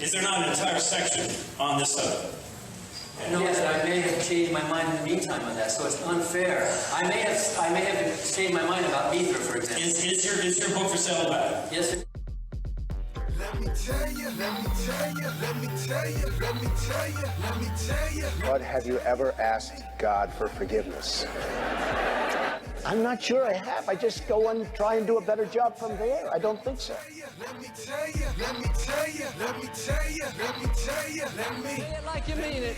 Is there not an entire section on this subject? No, yes, I may have changed my mind in the meantime on that, so it's unfair. I may have changed my mind about Mithra, for example. Is your book for sale back? Yes, sir. Let me tell you, let me tell you, let me tell you, let me tell you, let me tell you. But have you ever asked God for forgiveness? I'm not sure I have. I just go and try and do a better job from there. I don't think so. Let me tell you, let me tell you, let me tell you, let me tell you, let me. Say it like you mean it.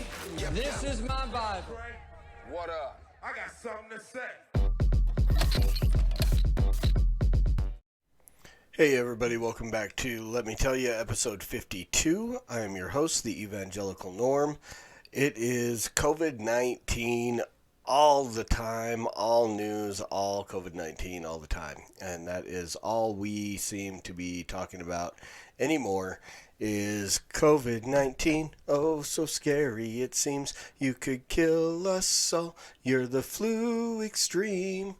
This is my Bible. What up? I got something to say. Hey everybody, welcome back to Let Me Tell You, episode 52. I am your host, the Evangelical Norm. It is COVID-19 all the time, all news, all COVID-19 all the time. And that is all we seem to be talking about anymore is COVID-19. Oh, so scary it seems. You could kill us all. You're the flu extreme.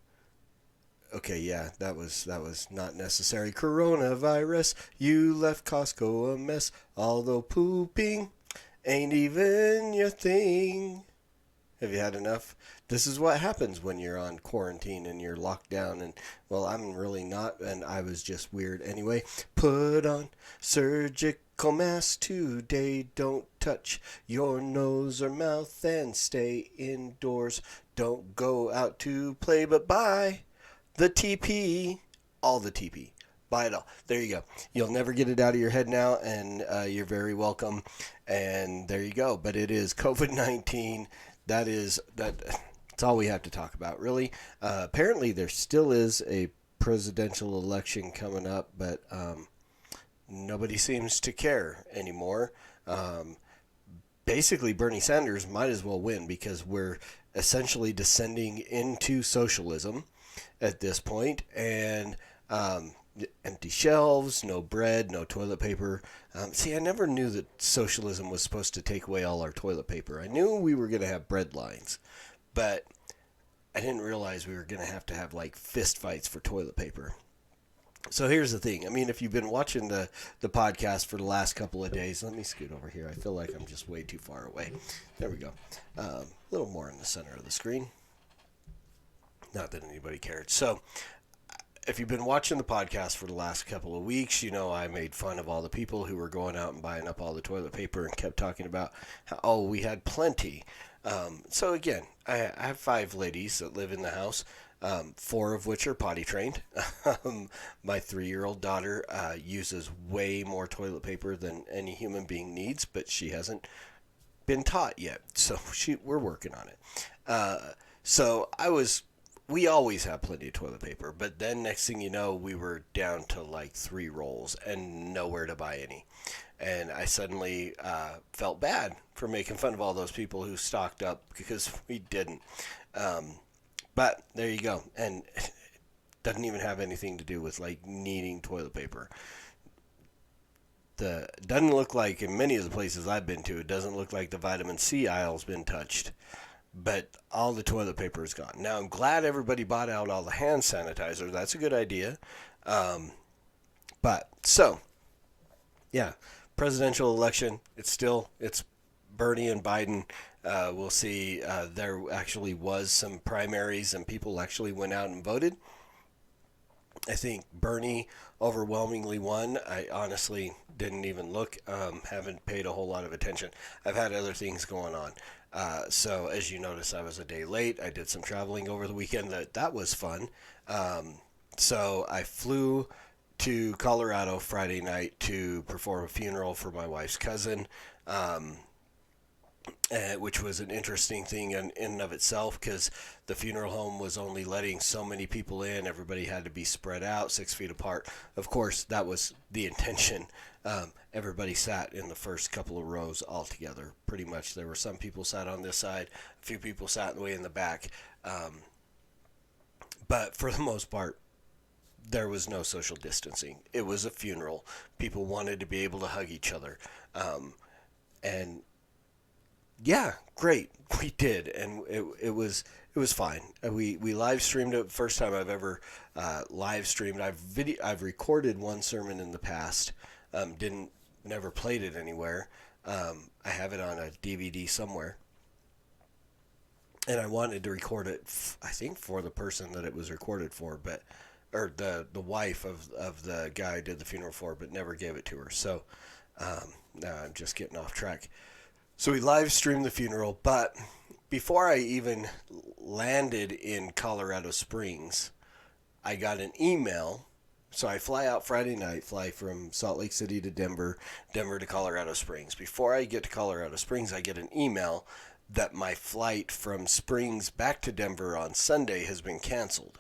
Okay, yeah, that was not necessary. Coronavirus, you left Costco a mess. Although pooping ain't even your thing. Have you had enough? This is what happens when you're on quarantine and you're locked down. And, well, I'm really not, and I was just weird anyway. Put on surgical mask today. Don't touch your nose or mouth and stay indoors. Don't go out to play, but buy the TP. All the TP. Buy it all. There you go. You'll never get it out of your head now, and you're very welcome. And there you go. But it is COVID-19. That's all we have to talk about, really. Apparently, there still is a presidential election coming up, but nobody seems to care anymore. Basically, Bernie Sanders might as well win because we're essentially descending into socialism at this point, and empty shelves, no bread, no toilet paper. See, I never knew that socialism was supposed to take away all our toilet paper. I knew we were going to have bread lines, but I didn't realize we were going to have like fist fights for toilet paper. So here's the thing. I mean, if you've been watching the podcast for the last couple of days, let me scoot over here. I feel like I'm just way too far away. There we go. A little more in the center of the screen. Not that anybody cared. So if you've been watching the podcast for the last couple of weeks, you know I made fun of all the people who were going out and buying up all the toilet paper and kept talking about how, we had plenty. So again, I have 5 ladies that live in the house, 4 of which are potty trained. My 3-year-old daughter uses way more toilet paper than any human being needs, but she hasn't been taught yet. So we're working on it. We always have plenty of toilet paper, but then next thing you know, we were down to like 3 rolls and nowhere to buy any. And I suddenly felt bad for making fun of all those people who stocked up because we didn't. But there you go. And it doesn't even have anything to do with like needing toilet paper. Doesn't look like, in many of the places I've been to, it doesn't look like the vitamin C aisle's been touched. But all the toilet paper is gone. Now, I'm glad everybody bought out all the hand sanitizer. That's a good idea. Yeah, presidential election. It's Bernie and Biden. We'll see. There actually was some primaries and people actually went out and voted. I think Bernie overwhelmingly won. I honestly didn't even look. Haven't paid a whole lot of attention. I've had other things going on. So as you notice, I was a day late. I did some traveling over the weekend. That was fun. So I flew to Colorado Friday night to perform a funeral for my wife's cousin, which was an interesting thing in and of itself because the funeral home was only letting so many people in. Everybody had to be spread out 6 feet apart. Of course, that was the intention. Everybody sat in the first couple of rows all together. Pretty much there were some people sat on this side, a few people sat way in the back. But for the most part, there was no social distancing. It was a funeral. People wanted to be able to hug each other. And yeah, great. We did. And it was fine. We live streamed it. First time I've ever live streamed. I've recorded one sermon in the past. Didn't never played it anywhere. I have it on a DVD somewhere. And I wanted to record it, I think, for the person that it was recorded for, or the wife of the guy I did the funeral for, but never gave it to her. So now I'm just getting off track. So we live streamed the funeral, but before I even landed in Colorado Springs, I got an email. So I fly out Friday night, fly from Salt Lake City to Denver, Denver to Colorado Springs. Before I get to Colorado Springs, I get an email that my flight from Springs back to Denver on Sunday has been canceled.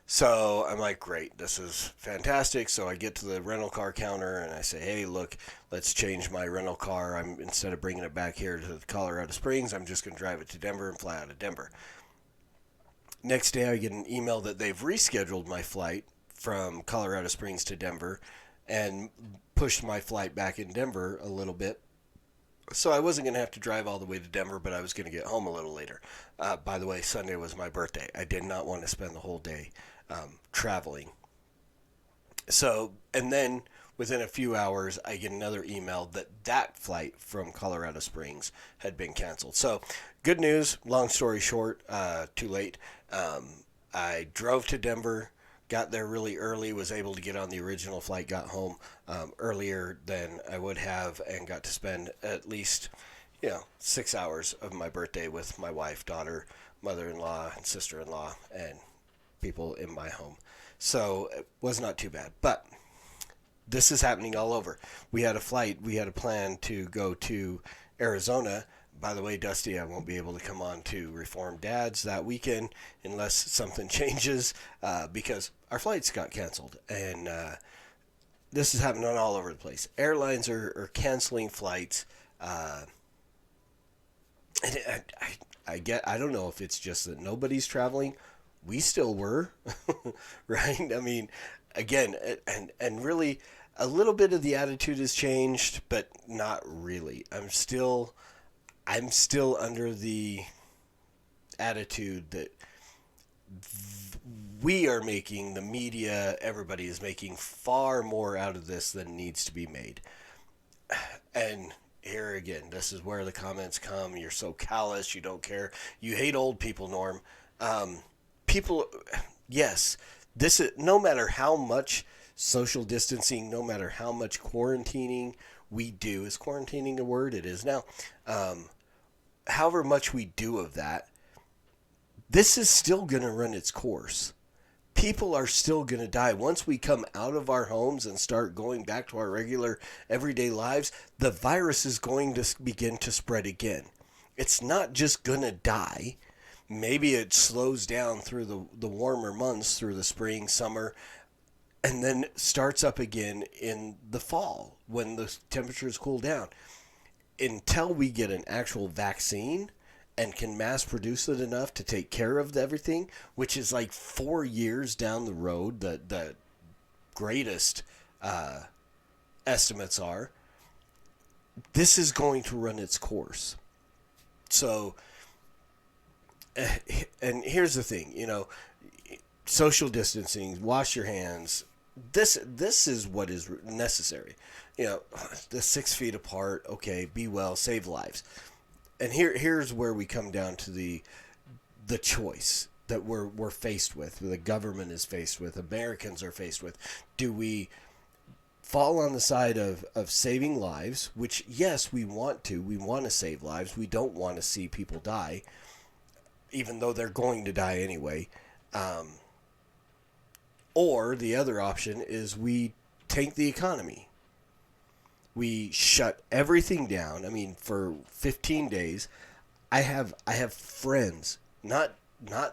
So I'm like, great, this is fantastic. So I get to the rental car counter and I say, hey, look, let's change my rental car. Instead of bringing it back here to Colorado Springs, I'm just going to drive it to Denver and fly out of Denver. Next day, I get an email that they've rescheduled my flight from Colorado Springs to Denver and pushed my flight back in Denver a little bit. So I wasn't going to have to drive all the way to Denver, but I was going to get home a little later. By the way, Sunday was my birthday. I did not want to spend the whole day traveling. So, and then within a few hours, I get another email that flight from Colorado Springs had been canceled. So, good news, long story short, too late. I drove to Denver, got there really early, was able to get on the original flight, got home earlier than I would have, and got to spend at least 6 hours of my birthday with my wife, daughter, mother-in-law, and sister-in-law, and people in my home. So it was not too bad. But this is happening all over. We had a plan to go to Arizona. By the way, Dusty, I won't be able to come on to Reformed Dads that weekend unless something changes because our flights got canceled. And this is happening all over the place. Airlines are canceling flights. And I don't know if it's just that nobody's traveling. We still were, right? I mean, again, and really a little bit of the attitude has changed, but not really. I'm still under the attitude that we are making, the media, everybody is making far more out of this than needs to be made. And here again, this is where the comments come. You're so callous. You don't care. You hate old people, Norm. People, yes, this is, no matter how much social distancing, no matter how much quarantining we do, is quarantining a word? It is now. However much we do of that, this is still going to run its course. People are still going to die. Once we come out of our homes and start going back to our regular everyday lives, the virus is going to begin to spread again. It's not just going to die. Maybe it slows down through the warmer months, through the spring, summer, and then starts up again in the fall when the temperatures cool down. Until we get an actual vaccine and can mass produce it enough to take care of everything, which is like 4 years down the road, the greatest estimates are, this is going to run its course. So, and here's the thing, social distancing, wash your hands. This is what is necessary. The 6 feet apart. Okay, be well, save lives. And here's where we come down to the choice that we're faced with. The government is faced with. Americans are faced with. Do we fall on the side of saving lives? Which, yes, we want to. We want to save lives. We don't want to see people die, even though they're going to die anyway. Or the other option is we tank the economy. We shut everything down. I mean, for 15 days, I have friends, not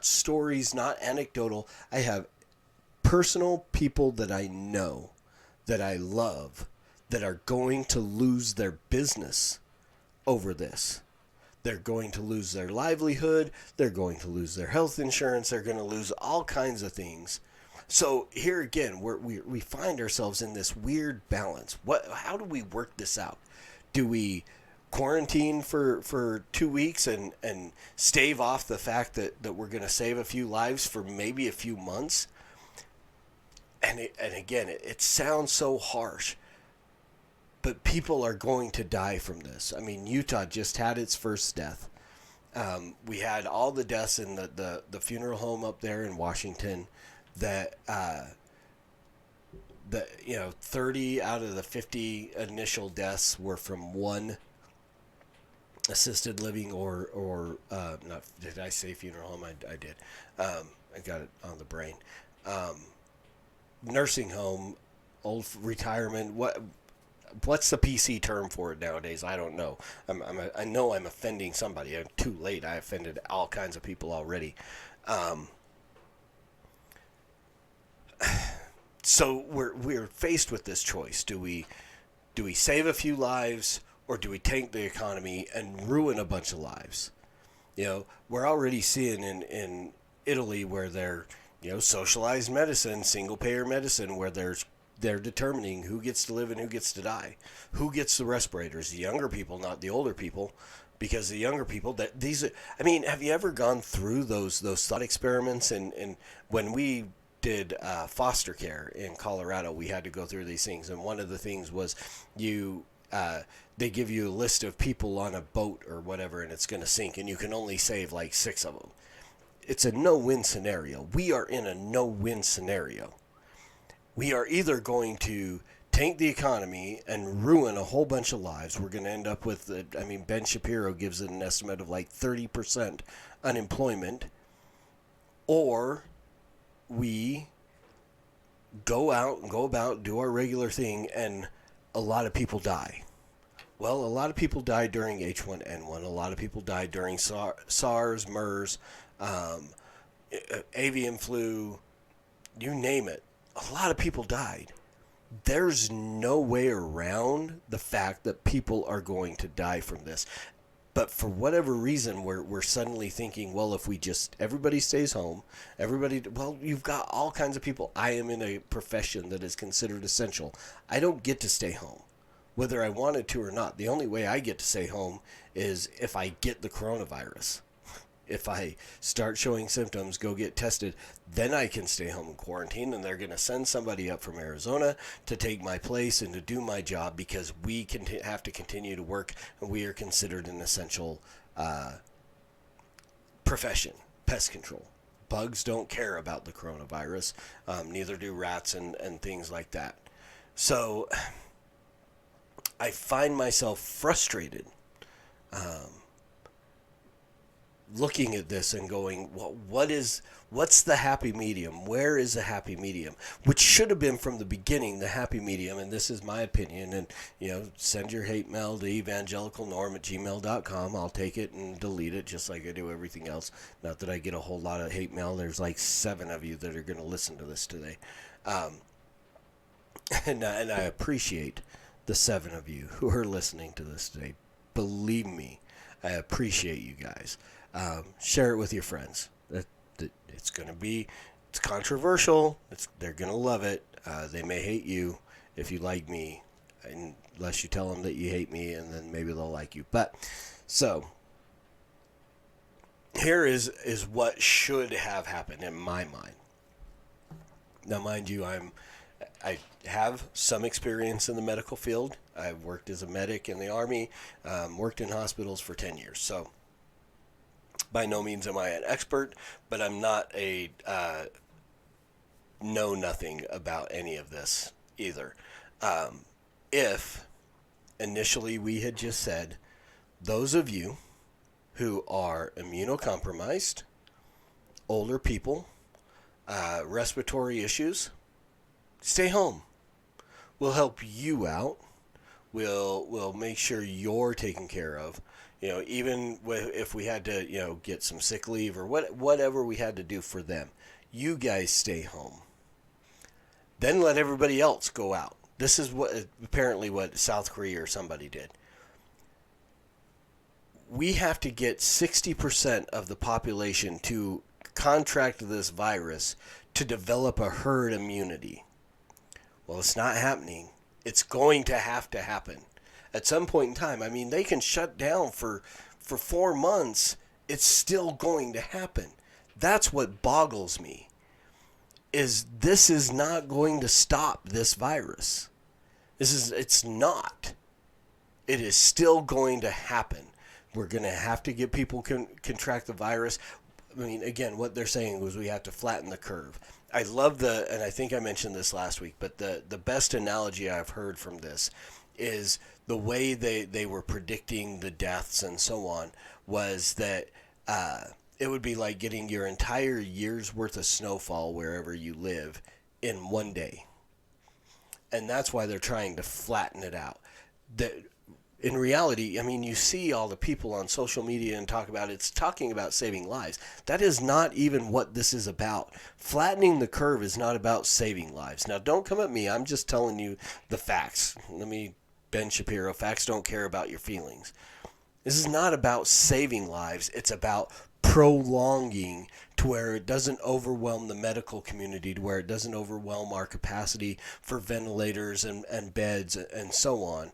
stories, not anecdotal. I have personal people that I know, that I love, that are going to lose their business over this. They're going to lose their livelihood. They're going to lose their health insurance. They're going to lose all kinds of things. So here again, we find ourselves in this weird balance. How do we work this out? Do we quarantine for 2 weeks and stave off the fact that we're going to save a few lives for maybe a few months? And again, it sounds so harsh. but people are going to die from this. I mean, Utah just had its first death. We had all the deaths in the funeral home up there in Washington that, 30 out of the 50 initial deaths were from one assisted living or not. Did I say funeral home? I did. I got it on the brain. Nursing home, old retirement. What's the PC term for it nowadays? I don't know. I know I'm offending somebody. I'm too late. I offended all kinds of people already. So we're faced with this choice. Do we save a few lives, or do we tank the economy and ruin a bunch of lives? We're already seeing in Italy where they're, socialized medicine, single payer medicine, where they're determining who gets to live and who gets to die, who gets the respirators, the younger people, not the older people, because the younger people have you ever gone through those thought experiments? And when we did foster care in Colorado, we had to go through these things, and one of the things was they give you a list of people on a boat or whatever, and it's going to sink, and you can only save like 6 of them. It's a no-win scenario. We are in a no-win scenario. We are either going to tank the economy and ruin a whole bunch of lives. We're going to end up with, Ben Shapiro gives it an estimate of like 30% unemployment, or we go out and go about, do our regular thing, and a lot of people die. Well, a lot of people died during H1N1. A lot of people died during SARS, MERS, avian flu, you name it. A lot of people died. There's no way around the fact that people are going to die from this. But for whatever reason, we're suddenly thinking, well, if everybody stays home, you've got all kinds of people. I am in a profession that is considered essential. I don't get to stay home, whether I wanted to or not. The only way I get to stay home is if I get the coronavirus. If I start showing symptoms, go get tested, then I can stay home in quarantine, and they're going to send somebody up from Arizona to take my place and to do my job, because we have to continue to work, and we are considered an essential profession, pest control. Bugs don't care about the coronavirus, neither do rats and things like that. So I find myself frustrated looking at this and going, well, what's the happy medium? Where is the happy medium? Which should have been from the beginning the happy medium, and this is my opinion. And send your hate mail to evangelicalnorm@gmail.com. I'll take it and delete it just like I do everything else. Not that I get a whole lot of hate mail. There's like 7 of you that are going to listen to this today, and I appreciate the 7 of you who are listening to this today. Believe me, I appreciate you guys. Share it with your friends. It's controversial. They're going to love it. They may hate you if you like me, unless you tell them that you hate me, and then maybe they'll like you. But so here is what should have happened in my mind. Now, mind you, I have some experience in the medical field. I've worked as a medic in the Army, worked in hospitals for 10 years. So by no means am I an expert, but I'm not a know nothing about any of this either. If initially we had just said, those of you who are immunocompromised, older people, respiratory issues, stay home. We'll help you out. We'll make sure you're taken care of. Even if we had to, get some sick leave or whatever we had to do for them, you guys stay home. Then let everybody else go out. This is apparently what South Korea or somebody did. We have to get 60% of the population to contract this virus to develop a herd immunity. Well, it's not happening. It's going to have to happen. At some point in time, they can shut down for 4 months. It's still going to happen. That's what boggles me. This is not going to stop this virus. It's not. It is still going to happen. We're going to have to get people contract the virus. I mean, again, what they're saying was we have to flatten the curve. I love and I think I mentioned this last week, but the best analogy I've heard from this is the way they were predicting the deaths and so on was that it would be like getting your entire year's worth of snowfall wherever you live in one day. And that's why they're trying to flatten it out. In reality, I mean, you see all the people on social media and it's talking about saving lives. That is not even what this is about. Flattening the curve is not about saving lives. Now, don't come at me. I'm just telling you the facts. Ben Shapiro, facts don't care about your feelings. This is not about saving lives. It's about prolonging to where it doesn't overwhelm the medical community, to where it doesn't overwhelm our capacity for ventilators and beds and so on.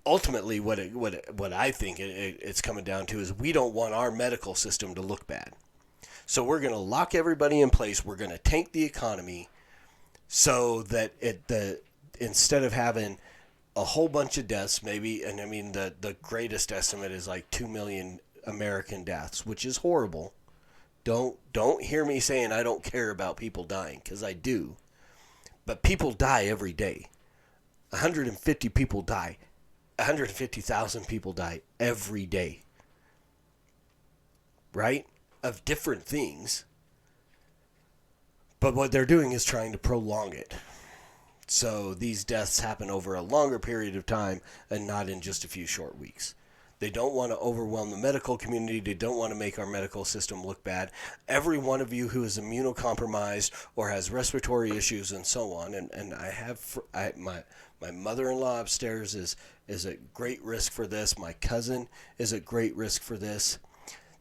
Ultimately, what I think it's coming down to is we don't want our medical system to look bad. So we're going to lock everybody in place. We're going to tank the economy so that instead of having a whole bunch of deaths, maybe, and I mean the greatest estimate is like 2 million American deaths, which is horrible. Don't hear me saying I don't care about people dying, because I do. But people die every day. 150 people die. 150,000 people die every day. Right? Of different things. But what they're doing is trying to prolong it. So these deaths happen over a longer period of time and not in just a few short weeks. They don't want to overwhelm the medical community. They don't want to make our medical system look bad. Every one of you who is immunocompromised or has respiratory issues and so on, and my mother-in-law upstairs is at great risk for this. My cousin is at great risk for this.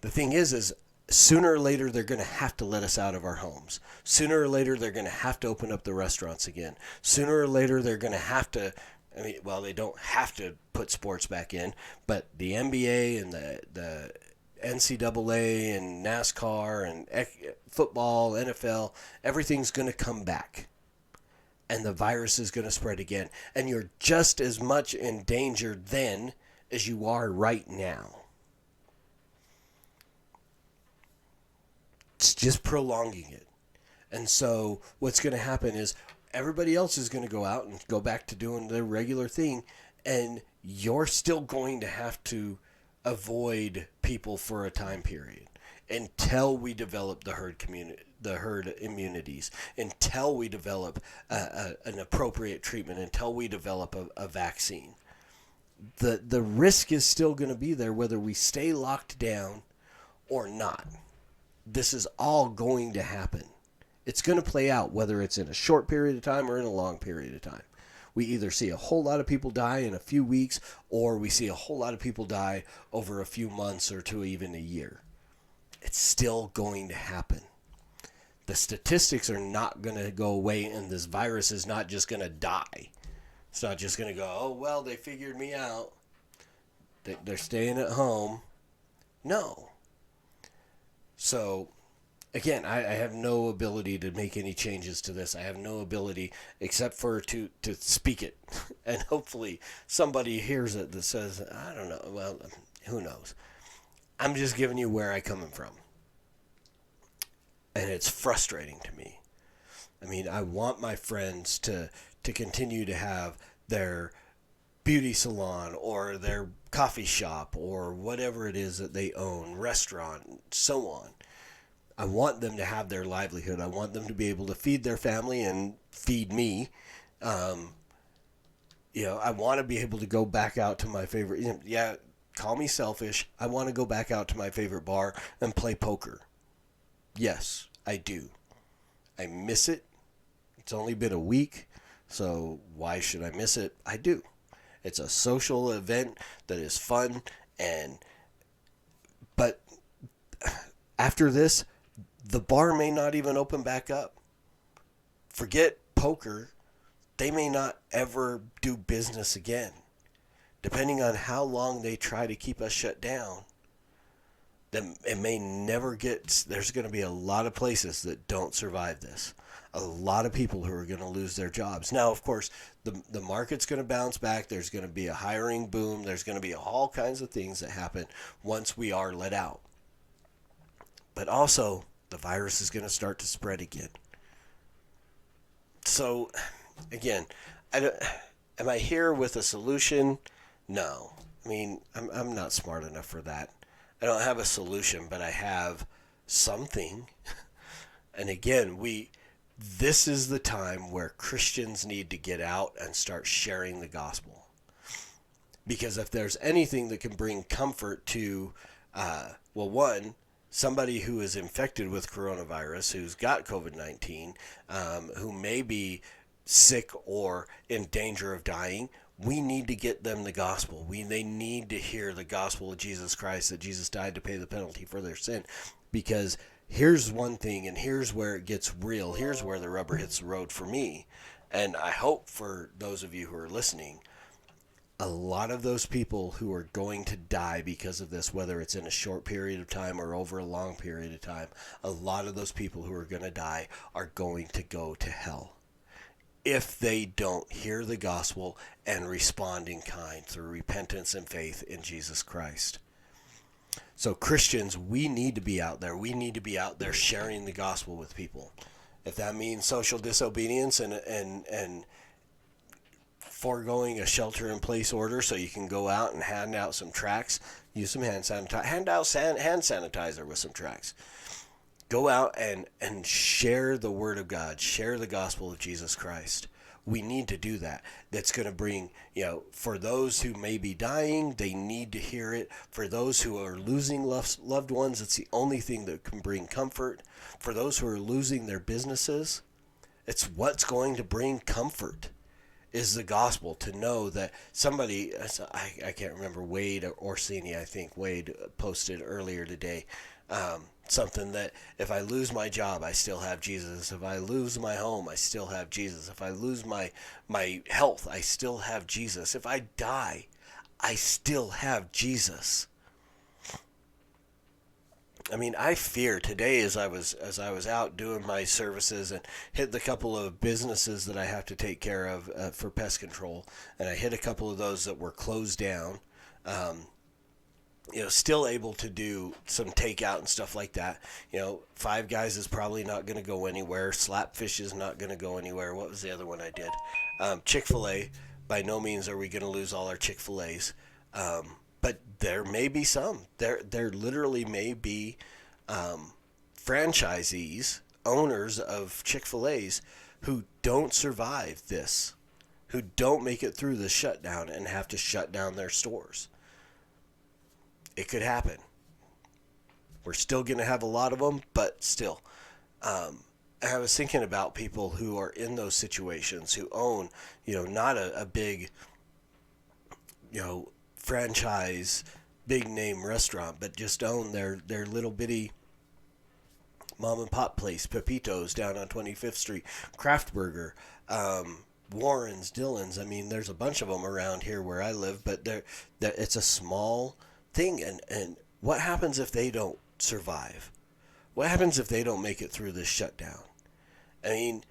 The thing is sooner or later they're going to have to let us out of our homes. Sooner or later they're going to have to open up the restaurants again. Sooner or later they're going to have to, they don't have to put sports back in, but the NBA and the NCAA and NASCAR and football, NFL, everything's going to come back. And the virus is going to spread again. And you're just as much in danger then as you are right now. It's just prolonging it. And so what's going to happen is everybody else is going to go out and go back to doing their regular thing. And you're still going to have to avoid people for a time period until we develop the herd immunities, until we develop an appropriate treatment, until we develop a vaccine. The risk is still going to be there whether we stay locked down or not. This is all going to happen. It's going to play out whether it's in a short period of time or in a long period of time. We either see a whole lot of people die in a few weeks, or we see a whole lot of people die over a few months or to even a year. It's still going to happen. The statistics are not going to go away, and this virus is not just going to die. It's not just going to go, oh, well, they figured me out. They're staying at home. No. So, again, I have no ability to make any changes to this. I have no ability except for to speak it. And hopefully somebody hears it that says, I don't know. Well, who knows? I'm just giving you where I'm coming from. And it's frustrating to me. I mean, I want my friends to continue to have their beauty salon or their coffee shop or whatever it is that they own, restaurant, so on. I want them to have their livelihood. I want them to be able to feed their family and feed me. I want to be able to go back out to my favorite, call me selfish. I want to go back out to my favorite bar and play poker. Yes, I do. I miss it. It's only been a week, so why should I miss it? I do. It's a social event that is fun, but after this, the bar may not even open back up. Forget poker. They may not ever do business again. Depending on how long they try to keep us shut down, then it may never get... There's going to be a lot of places that don't survive this. a lot of people who are going to lose their jobs. Now, of course, the market's going to bounce back. There's going to be a hiring boom. There's going to be all kinds of things that happen once we are let out. But also, the virus is going to start to spread again. So, again, am I here with a solution? No. I mean, I'm not smart enough for that. I don't have a solution, but I have something. And again, this is the time where Christians need to get out and start sharing the gospel. Because if there's anything that can bring comfort to, one, somebody who is infected with coronavirus, who's got COVID-19, who may be sick or in danger of dying, we need to get them the gospel. They need to hear the gospel of Jesus Christ, that Jesus died to pay the penalty for their sin. Because here's one thing, and here's where it gets real. Here's where the rubber hits the road for me. And I hope for those of you who are listening, a lot of those people who are going to die because of this, whether it's in a short period of time or over a long period of time, a lot of those people who are going to die are going to go to hell if they don't hear the gospel and respond in kind through repentance and faith in Jesus Christ. So Christians, we need to be out there. We need to be out there sharing the gospel with people. If that means social disobedience and foregoing a shelter-in-place order so you can go out and hand out some tracts, use some hand sanitizer, hand out hand sanitizer with some tracts. Go out and share the word of God, share the gospel of Jesus Christ. We need to do that. That's going to bring, for those who may be dying, they need to hear it. For those who are losing loved ones, it's the only thing that can bring comfort. For those who are losing their businesses, it's what's going to bring comfort is the gospel, to know that somebody, I can't remember, Wade Orsini, I think Wade posted earlier today, something that if I lose my job, I still have Jesus. If I lose my home, I still have Jesus. If I lose my health, I still have Jesus. If I die, I still have Jesus. I mean, I fear today as I was out doing my services and hit the couple of businesses that I have to take care of for pest control, and I hit a couple of those that were closed down. Still able to do some takeout and stuff like that. Five Guys is probably not going to go anywhere. Slapfish is not going to go anywhere. What was the other one I did? Chick-fil-A. By no means are we going to lose all our Chick-fil-A's. But there may be some. There literally may be franchisees, owners of Chick-fil-A's who don't survive this, who don't make it through the shutdown and have to shut down their stores. It could happen. We're still going to have a lot of them, but still. I was thinking about people who are in those situations, who own, not a big, franchise, big name restaurant, but just own their little bitty mom and pop place, Pepito's down on 25th Street, Kraft Burger, Warren's, Dillon's. I mean, there's a bunch of them around here where I live, but it's a small thing. And what happens if they don't survive? What happens if they don't make it through this shutdown? I mean,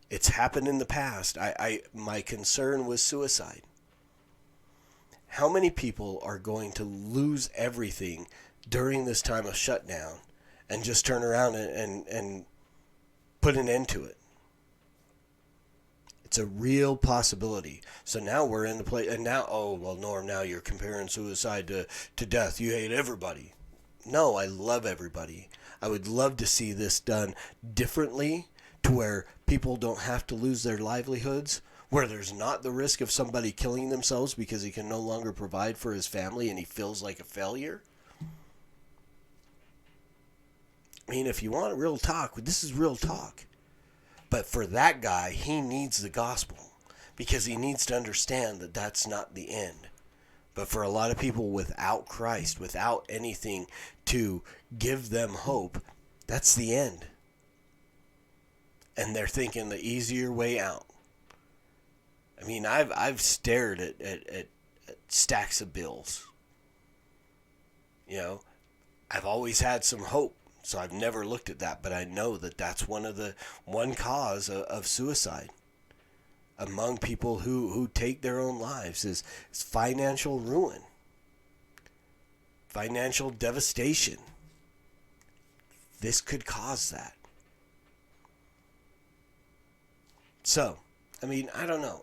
it's happened in the past. My concern was suicide. How many people are going to lose everything during this time of shutdown and just turn around and put an end to it? It's a real possibility. So now we're in the place, and now, Norm, now you're comparing suicide to death. You hate everybody. No, I love everybody. I would love to see this done differently, to where people don't have to lose their livelihoods, where there's not the risk of somebody killing themselves because he can no longer provide for his family and he feels like a failure. I mean, if you want real talk, this is real talk. But for that guy, he needs the gospel because he needs to understand that that's not the end. But for a lot of people without Christ, without anything to give them hope, that's the end. And they're thinking the easier way out. I mean, I've stared at stacks of bills. I've always had some hope, So I've never looked at that, but I know that that's one cause of suicide among people who take their own lives is financial ruin, financial devastation. This could cause that. So, I mean, I don't know.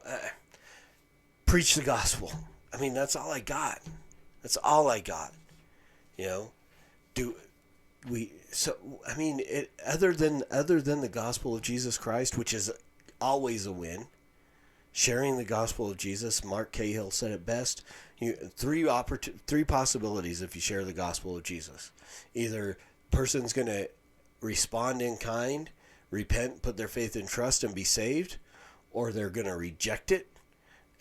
Preach the gospel. I mean, that's all I got. That's all I got. You know, I mean, other than the gospel of Jesus Christ, which is always a win. Sharing the gospel of Jesus, Mark Cahill said it best. Three possibilities if you share the gospel of Jesus. Either person's going to respond in kind, repent, put their faith and trust, and be saved, or they're going to reject it,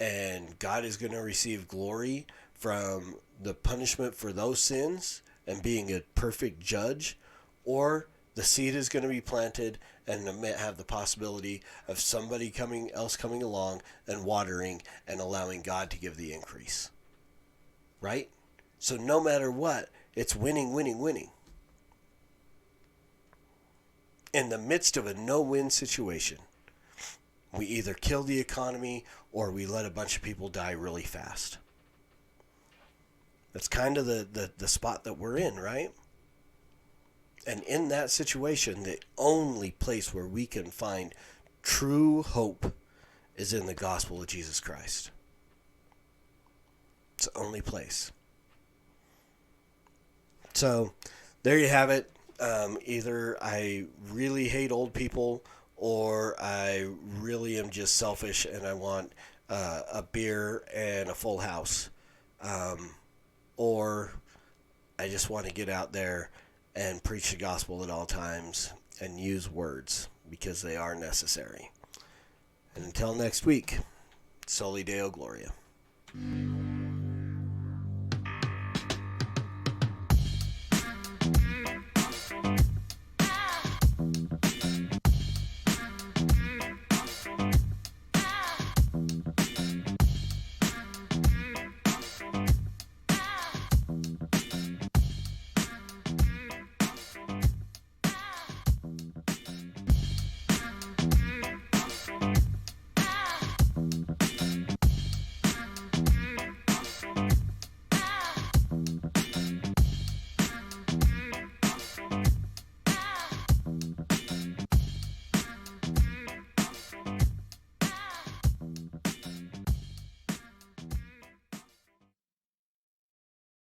and God is going to receive glory from the punishment for those sins and being a perfect judge, or the seed is going to be planted and have the possibility of somebody else coming along and watering and allowing God to give the increase. Right? So no matter what, it's winning, winning, winning. In the midst of a no-win situation, we either kill the economy or we let a bunch of people die really fast. That's kind of the spot that we're in, right? And in that situation, the only place where we can find true hope is in the gospel of Jesus Christ. It's the only place. So, there you have it. Either I really hate old people, or I really am just selfish and I want a beer and a full house. Or I just want to get out there and preach the gospel at all times and use words because they are necessary. And until next week, Soli Deo Gloria.